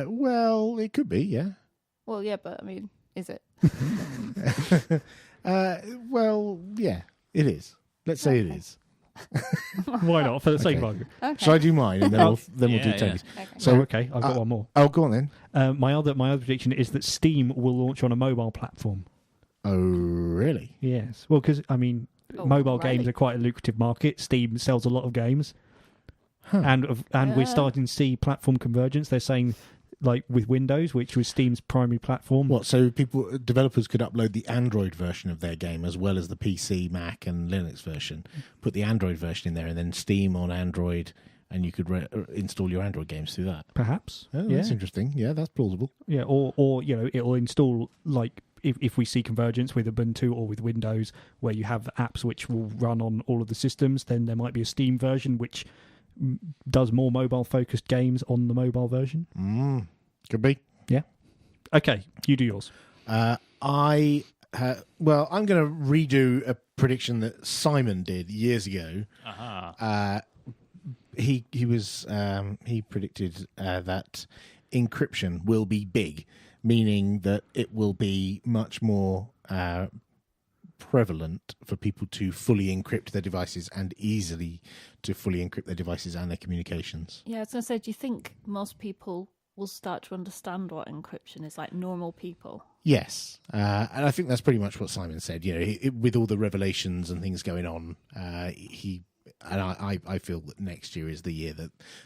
Well, it could be. Yeah. Well, yeah, but I mean, is it? Well, yeah, it is. Let's say it is. Why not? For the sake of Okay. argument. Okay. Shall I do mine and then we'll do Yeah, Tony's? Okay. So, Okay, I've got one more. Oh, go on then. My other prediction is that Steam will launch on a mobile platform. Oh, really? Yes. Well, because, I mean, Oh, mobile right. games are quite a lucrative market. Steam sells a lot of games. And we're Yeah. starting to see platform convergence. They're saying, like, with Windows, which was Steam's primary platform. What? So developers could upload the Android version of their game as well as the PC, Mac, and Linux version. Put the Android version in there, and then Steam on Android, and you could install your Android games through that. Perhaps. Oh, yeah. that's interesting. Yeah, that's plausible. Yeah, or it'll install, like, if we see convergence with Ubuntu or with Windows, where you have apps which will run on all of the systems, then there might be a Steam version which does more mobile-focused games on the mobile version. Could be. Yeah. Okay, you do yours. I'm going to redo a prediction that Simon did years ago. He predicted that encryption will be big, meaning that it will be much more prevalent for people to fully encrypt their devices and easily to fully encrypt their devices and their communications. Yeah, I was going to say, do you think most people will start to understand what encryption is, like normal people? Yes, and I think that's pretty much what Simon said. You know, with all the revelations and things going on, I feel that next year is the year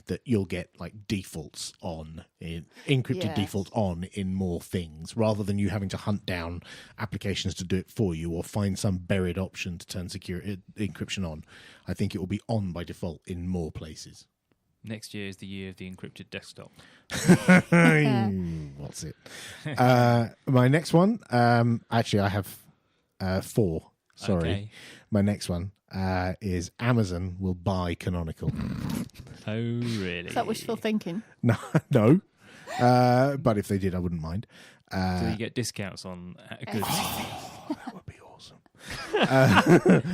that you'll get like defaults on, encrypted defaults on in more things, rather than you having to hunt down applications to do it for you or find some buried option to turn encryption on. I think it will be on by default in more places. Next year is the year of the encrypted desktop. What's it? My next one, actually I have 4. Sorry. Okay. My next one is Amazon will buy Canonical. Oh, really? Is that wishful thinking? No. But if they did, I wouldn't mind. Do you get discounts on goods? That would be awesome.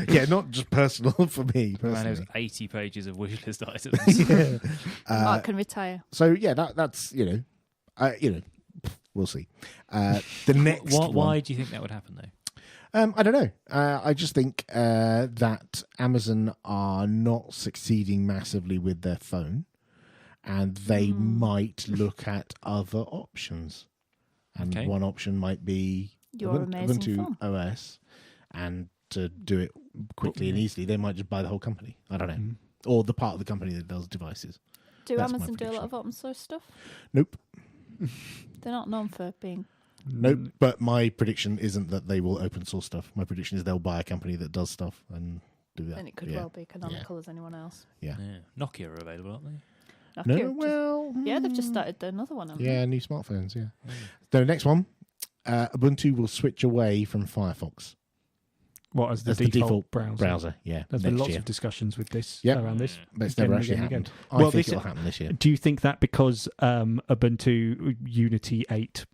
Yeah, not just personal for me. Man, Personally. there's 80 pages of wish list items. Mark can retire. So yeah, that's we'll see. The next one. Why do you think that would happen, though? I don't know. I just think that Amazon are not succeeding massively with their phone, and they might look at other options. And one option might be Your amazing Ubuntu phone. OS, and to do it quickly and easily, they might just buy the whole company. I don't know, or the part of the company that does devices. Do That's my Amazon do a lot prediction. of open source stuff? Nope. They're not known for being... Nope, but my prediction isn't that they will open source stuff. My prediction is they'll buy a company that does stuff and do that. And it could well be canonical as anyone else. Yeah. Nokia are available, aren't they? Yeah, they've just started another one. haven't Yeah, new smartphones, yeah. The next one, Ubuntu will switch away from Firefox. What as the That's default, browser, yeah. There's been next lots year. of discussions with this Yep. around this. But it's Again never and actually again and happened. again. I Well, think this- it'll happen this year. Do you think that because Ubuntu Unity 8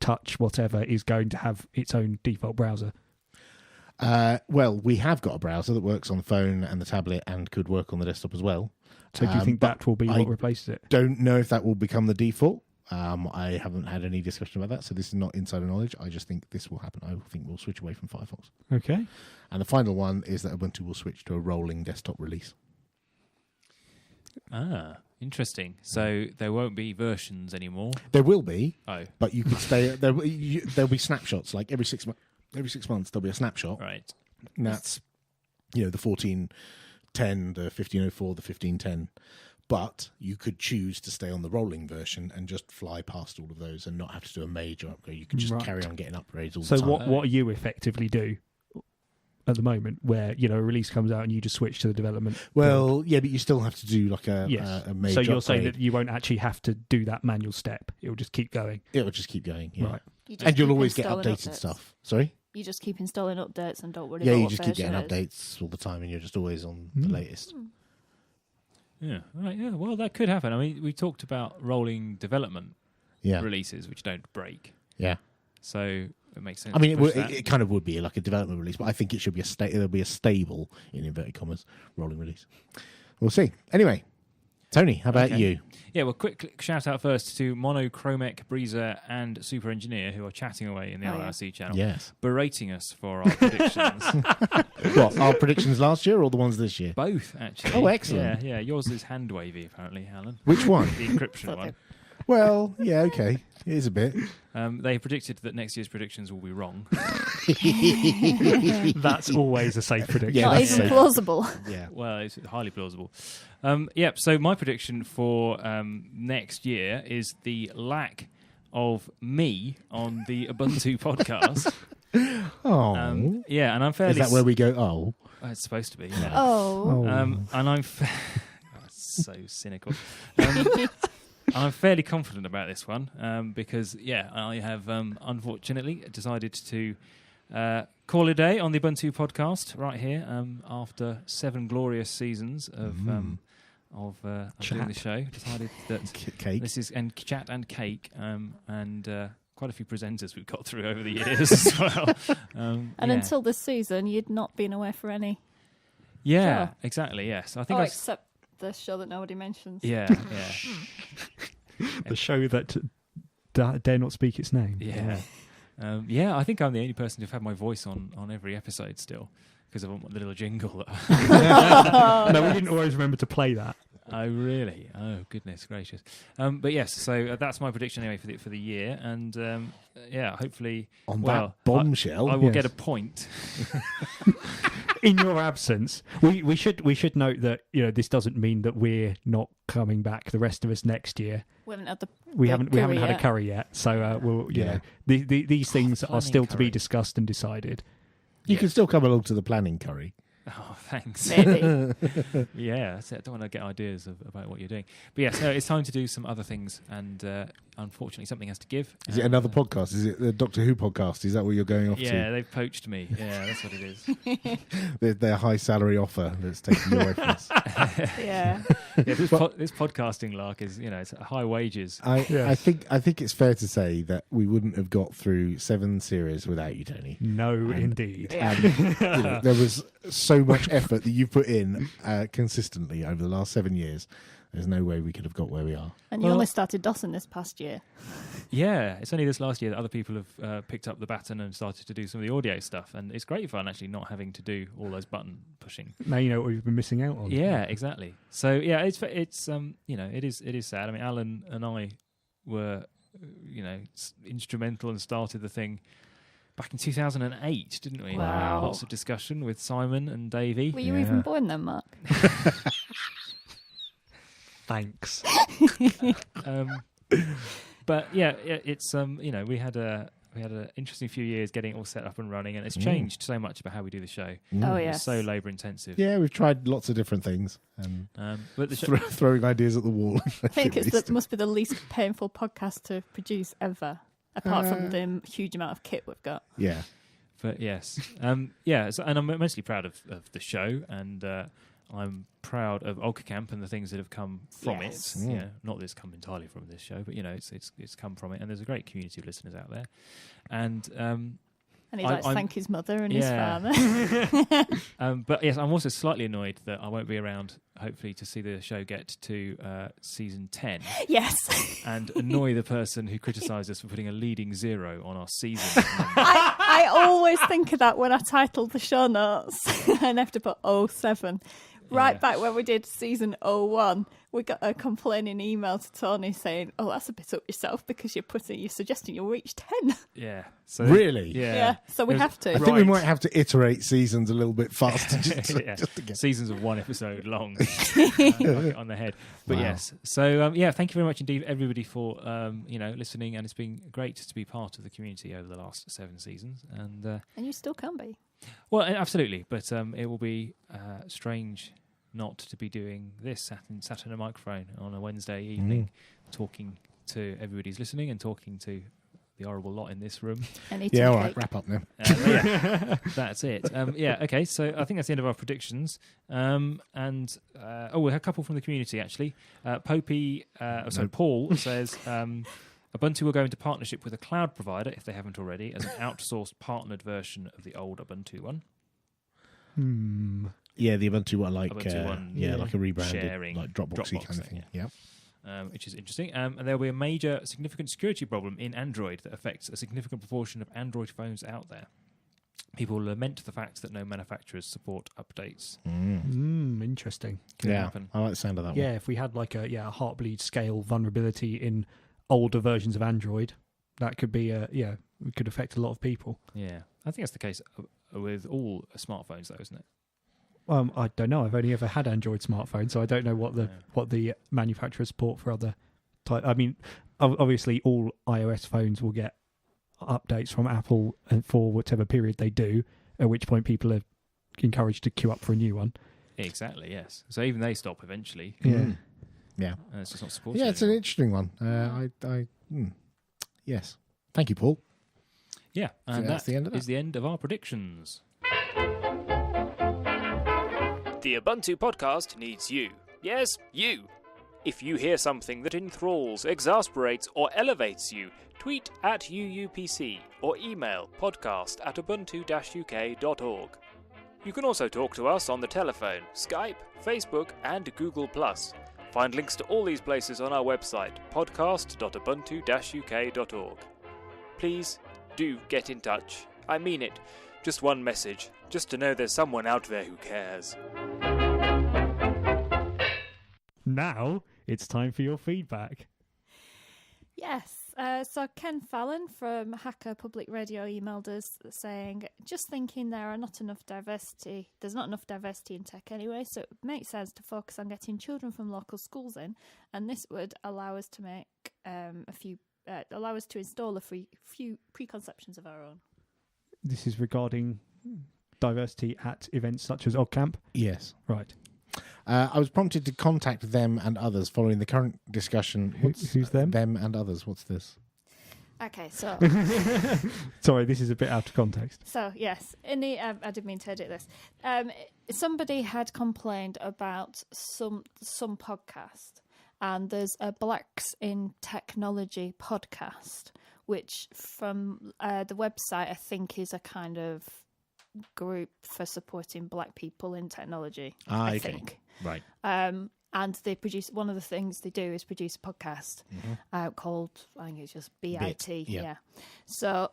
Touch whatever is going to have its own default browser? Well, we have got a browser that works on the phone and the tablet and could work on the desktop as well. So do you think but that will be I what replaces it? Don't know if that will become the default. I haven't had any discussion about that, so this is not insider knowledge. I just think this will happen. I think we'll switch away from Firefox. Okay. And the final one is that Ubuntu will switch to a rolling desktop release. Interesting. So there won't be versions anymore. There will be, Oh, but you could stay. There'll be snapshots. Like every 6 months, there'll be a snapshot. right. And that's the 1410, the 1504, the 1510. But you could choose to stay on the rolling version and just fly past all of those and not have to do a major upgrade. You could just carry on getting upgrades all the So time. what you effectively do at the moment, where a release comes out and you just switch to the development? Well, yeah, but you still have to do like a major So you're upgrade. saying that you won't actually have to do that manual step; it will just keep going. It will just keep going, yeah. Right. And you'll always get updated stuff. Sorry? You just keep installing updates and don't worry Yeah, about you what just keep version getting it is. updates all the time and you're just always on the latest. Yeah. Right. Yeah. Well, that could happen. I mean, we talked about rolling development Yeah. releases, which don't break. Yeah. So it makes sense. I mean, to push that. it kind of would be like a development release, but I think it should be there'll be a stable, in inverted commas, rolling release. We'll see. Anyway, Tony, how about Okay. you? Yeah, well, quick shout out first to Monochromic, Breezer, and Super Engineer, who are chatting away in the LRC channel, Yes. berating us for our predictions. What, our predictions last year or the ones this year? Both, actually. Oh, excellent. Yeah. Yours is hand wavy, apparently, Alan. Which one? The encryption one. Well, yeah, okay. It is a bit. They predicted that next year's predictions will be wrong. That's always a safe prediction. Yeah, Not that's even safe. plausible. Yeah. Well, it's highly plausible. So my prediction for next year is the lack of me on the Ubuntu podcast. Oh. And I'm fairly... Is that where we go, oh? It's supposed to be, yeah. Oh. And I'm... That's so cynical. I'm fairly confident about this one because, I have unfortunately decided to call it a day on the Ubuntu podcast right here after 7 glorious seasons of doing the show. Decided that Cake. this is and chat and cake and quite a few presenters we've got through over the years as well. And until this season, you'd not been aware for any. Yeah, show. Exactly. Yes, I think. Except the show that nobody mentions. Yeah. The show that dare not speak its name. Yeah. I think I'm the only person who've had my voice on every episode still because of the little jingle. No, we didn't always remember to play that. Oh, really? Oh, goodness gracious. But yes, so that's my prediction anyway for the year. And hopefully... On that bombshell. I will get a point. In your absence, we should note that this doesn't mean that we're not coming back. The rest of us next year. We haven't had a curry yet. So these things are still to be discussed and decided. You can still come along to the planning curry. Oh, thanks. Maybe. Yeah, that's it. I don't want to get ideas about what you're doing. But yes, no, it's time to do some other things. And unfortunately, something has to give. Is it another podcast? Is it the Doctor Who podcast? Is that what you're going off to? Yeah, they've poached me. Yeah, that's what it is. Their high salary offer that's taking you away from us. Yeah. This podcasting lark is, it's high wages. I think it's fair to say that we wouldn't have got through 7 series without you, Tony. No, indeed. And, there was so much effort that you've put in consistently over the last 7 years. There's no way we could have got where we are. And you only started DOSing this past year. Yeah, it's only this last year that other people have picked up the baton and started to do some of the audio stuff. And it's great fun, actually, not having to do all those button pushing. Now you know what we've been missing out on. Yeah, exactly. So, yeah, it is sad. I mean, Alan and I were, instrumental and started the thing back in 2008, didn't we? Wow. Lots of discussion with Simon and Davey. Were you even born then, Mark? Thanks. But yeah, it's we had an interesting few years getting it all set up and running, and it's changed so much about how we do the show. Oh It's yes, so labour intensive. Yeah, we've tried lots of different things, and but the throwing ideas at the wall. I think it must be the least painful podcast to produce ever, apart from the huge amount of kit we've got. Yeah, but yes, and I'm mostly proud of the show, and I'm proud of Olka Camp and the things that have come from it. Not that it's come entirely from this show, but it's come from it, and there's a great community of listeners out there. And he'd like to thank his mother and his father. But yes, I'm also slightly annoyed that I won't be around, hopefully, to see the show get to season 10. Yes. And annoy the person who criticised us for putting a leading 0 on our season. I always think of that when I titled the show notes and have to put 07. Right back when we did season 01, we got a complaining email to Tony saying, "Oh, that's a bit up yourself because you're suggesting you'll reach 10." Yeah. So really? Yeah. So we have to. I think we might have to iterate seasons a little bit faster. Just to get seasons of 1 episode long on the head. But wow. Yes. So thank you very much indeed, everybody, for listening, and it's been great to be part of the community over the last 7 seasons, and you still can be. Well, absolutely, but it will be strange not to be doing this, sat in a microphone on a Wednesday evening, talking to everybody who's listening and talking to the horrible lot in this room. All right, wrap up now. That's it. Okay, so I think that's the end of our predictions. We had a couple from the community, actually. Paul says... Ubuntu will go into partnership with a cloud provider, if they haven't already, as an outsourced partnered version of the old Ubuntu one. Yeah, the Ubuntu one, like Ubuntu like a rebranded, sharing, like Dropboxy kind of thing. Yeah. Which is interesting. And there will be a major, significant security problem in Android that affects a significant proportion of Android phones out there. People lament the fact that no manufacturers support updates. Interesting. Could happen. I like the sound of that one. Yeah, if we had like a Heartbleed scale vulnerability in older versions of Android, that could be it could affect a lot of people. Yeah, I think that's the case with all smartphones, though, isn't it? I don't know. I've only ever had Android smartphones, so I don't know what the manufacturer support for other type. I mean, obviously, all iOS phones will get updates from Apple and for whatever period they do. At which point, people are encouraged to queue up for a new one. Exactly. Yes. So even they stop eventually. Yeah. Yeah. It's just not supported. Yeah, it's an anymore. interesting one. Yes. Thank you, Paul. Yeah, and that's the end of that. is the end of our predictions. The Ubuntu podcast needs you. Yes, you. If you hear something that enthralls, exasperates, or elevates you, tweet at UUPC or email podcast@ubuntu-uk.org. You can also talk to us on the telephone, Skype, Facebook, and Google+. Find links to all these places on our website, podcast.ubuntu-uk.org. Please do get in touch. I mean it. Just one message, just to know there's someone out there who cares. Now it's time for your feedback. Yes. So Ken Fallon from Hacker Public Radio emailed us saying, just thinking there's not enough diversity in tech anyway, so it makes sense to focus on getting children from local schools in, and this would allow us to make allow us to install a few preconceptions of our own. This is regarding diversity at events such as OggCamp? Yes. Right. I was prompted to contact them and others following the current discussion. Who's them? Them and others. What's this? Okay, so Sorry, this is a bit out of context. So, yes, I didn't mean to edit this. Somebody had complained about some podcast, and there's a Blacks in Technology podcast, which from the website I think is a kind of group for supporting black people in technology. I think. Right. And they produce, one of the things they do is produce a podcast called, I think it's just BIT. Yeah. So,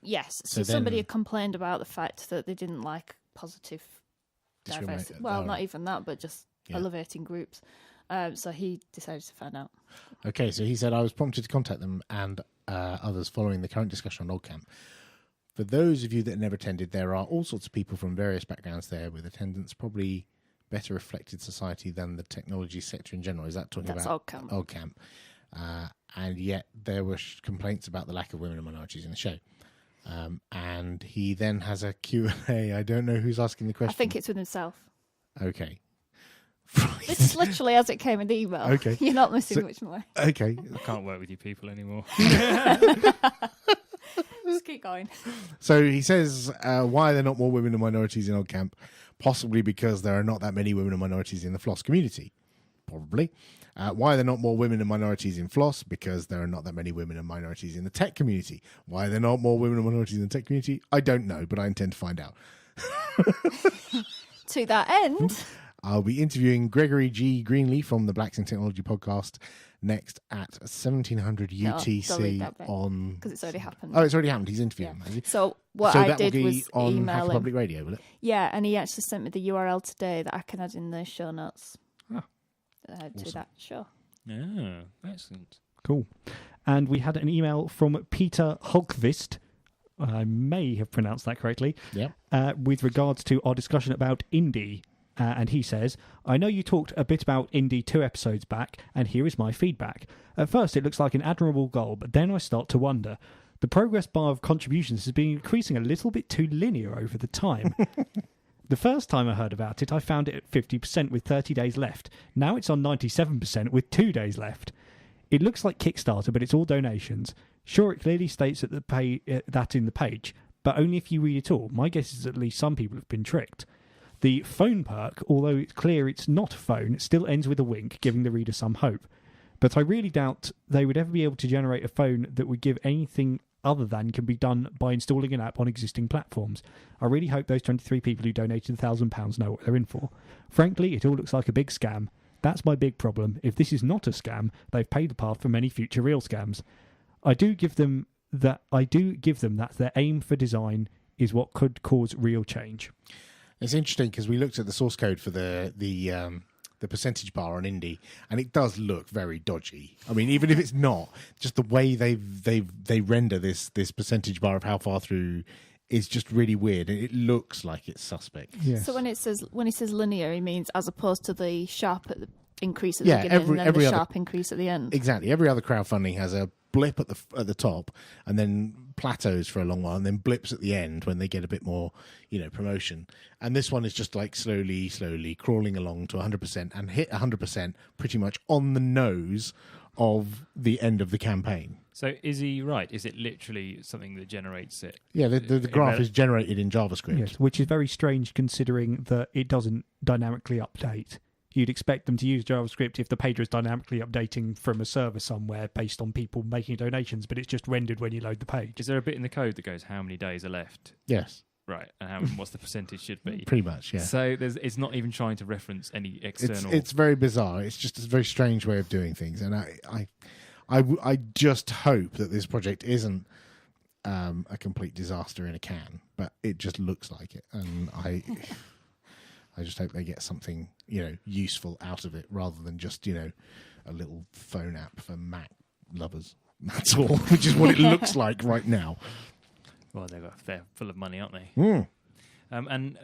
yes. So somebody had complained about the fact that they didn't like positive diversity. Well, not even that, but just elevating groups. So he decided to find out. Okay, so he said, I was prompted to contact them and others following the current discussion on OggCamp. For those of you that never attended, there are all sorts of people from various backgrounds there with attendance probably better reflected society than the technology sector in general. Is that talking about OggCamp? And yet there were complaints about the lack of women and minorities in the show. And he then has a Q&A. I don't know who's asking the question. I think it's with himself. Okay. This is literally as it came in the email. Okay. You're not missing much more. Okay. I can't work with you people anymore. Just keep going. So he says, why are there not more women and minorities in OggCamp? Possibly because there are not that many women and minorities in the FLOSS community. Probably. Why are there not more women and minorities in FLOSS? Because there are not that many women and minorities in the tech community. Why are there not more women and minorities in the tech community? I don't know, but I intend to find out. To that end, I'll be interviewing Gregory G. Greenlee from the Blacks in Technology podcast next at 1700 UTC on... because it's already happened. Oh, it's already happened. He's interviewing. Yeah. So what I did was on email Hacker him. Public Radio, will it? Yeah, and he actually sent me the URL today that I can add in the show notes. To that show. Yeah, excellent. Cool. And we had an email from Peter Holkvist. I may have pronounced that correctly. Yeah. With regards to our discussion about indie. And he says, I know you talked a bit about indie 2 episodes back, and here is my feedback. At first, it looks like an admirable goal, but then I start to wonder. The progress bar of contributions has been increasing a little bit too linear over the time. The first time I heard about it, I found it at 50% with 30 days left. Now it's on 97% with 2 days left. It looks like Kickstarter, but it's all donations. Sure, it clearly states that that in the page, but only if you read it all. My guess is at least some people have been tricked. The phone perk, although it's clear it's not a phone, still ends with a wink, giving the reader some hope. But I really doubt they would ever be able to generate a phone that would give anything other than can be done by installing an app on existing platforms. I really hope those 23 people who donated £1,000 know what they're in for. Frankly, it all looks like a big scam. That's my big problem. If this is not a scam, they've paved the path for many future real scams. I do give them that their aim for design is what could cause real change. It's interesting because we looked at the source code for the percentage bar on indie, and it does look very dodgy. I mean, even if it's not, just the way they render this percentage bar of how far through is just really weird, and it looks like it's suspect. Yes. So when he says linear, he means as opposed to the sharp at the increase at the beginning and then the sharp increase at the end. Exactly. Every other crowdfunding has a blip at the top, and then plateaus for a long while, and then blips at the end when they get a bit more, promotion. And this one is just like slowly crawling along to 100% and hit 100% pretty much on the nose of the end of the campaign. So is he right? Is it literally something that generates it? Yeah, the graph is generated in JavaScript. Yes, which is very strange considering that it doesn't dynamically update. You'd expect them to use JavaScript if the page was dynamically updating from a server somewhere based on people making donations, but it's just rendered when you load the page. Is there a bit in the code that goes how many days are left? Yes. Right, and what's the percentage should be? Pretty much, yeah. So it's not even trying to reference any external... It's very bizarre. It's just a very strange way of doing things, and I just hope that this project isn't a complete disaster in a can, but it just looks like it, and I just hope they get something, useful out of it rather than just, a little phone app for Mac lovers. That's all, which is what it looks like right now. Well, they're full of money, aren't they? Mm. And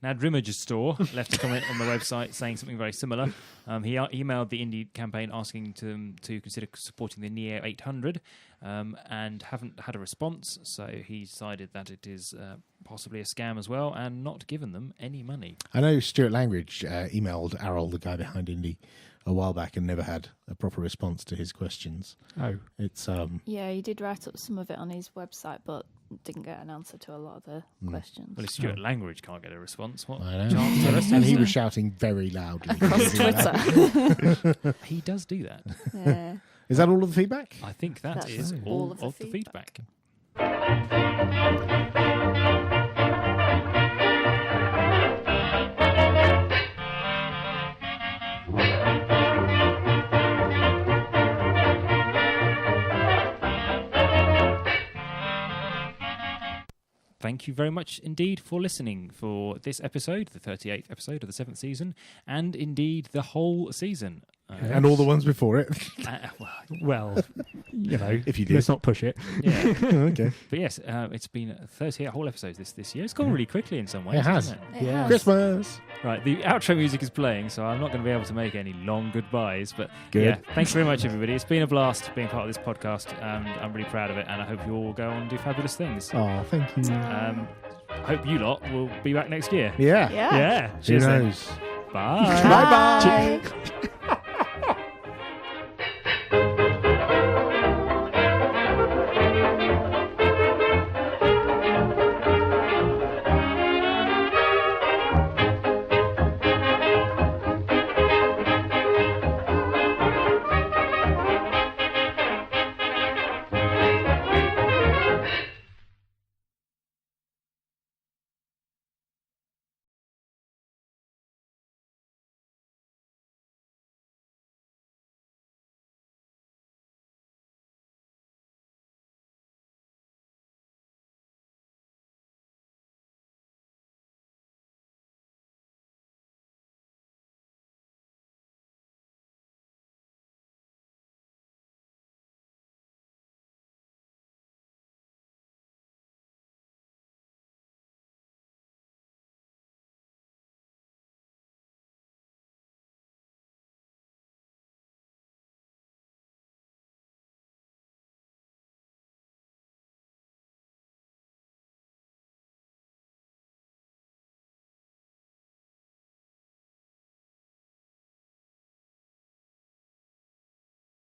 Nadrimage's store left a comment on the website saying something very similar. He emailed the indie campaign asking them to consider supporting the Neo 800 and haven't had a response, so he decided that it is possibly a scam as well and not given them any money. I know Stuart Langridge emailed Errol, the guy behind Indie, a while back and never had a proper response to his questions. Oh. It's Yeah, he did write up some of it on his website, but didn't get an answer to a lot of the questions. Well, if Stuart Langridge can't get a response, what I know. And he was shouting very loudly. Across Twitter. He does do that. Yeah. Is that all of the feedback? I think that is all of the feedback. Thank you very much indeed for listening for this episode, the 38th episode of the 7th season, and indeed the whole season. And all the ones before it. Well, if you did. Let's not push it. Yeah. Okay. But yes, it's been 38 whole episodes this year. It's gone really quickly in some ways. It has. Hasn't It has. Christmas. Right, the outro music is playing, so I'm not going to be able to make any long goodbyes. But Good. yeah, thanks very much, everybody. It's been a blast being part of this podcast, and I'm really proud of it. And I hope you all go on and do fabulous things. Oh, thank you. I hope you lot will be back next year. Yeah. Yeah. Yeah. Who Cheers then. knows? Bye. Bye.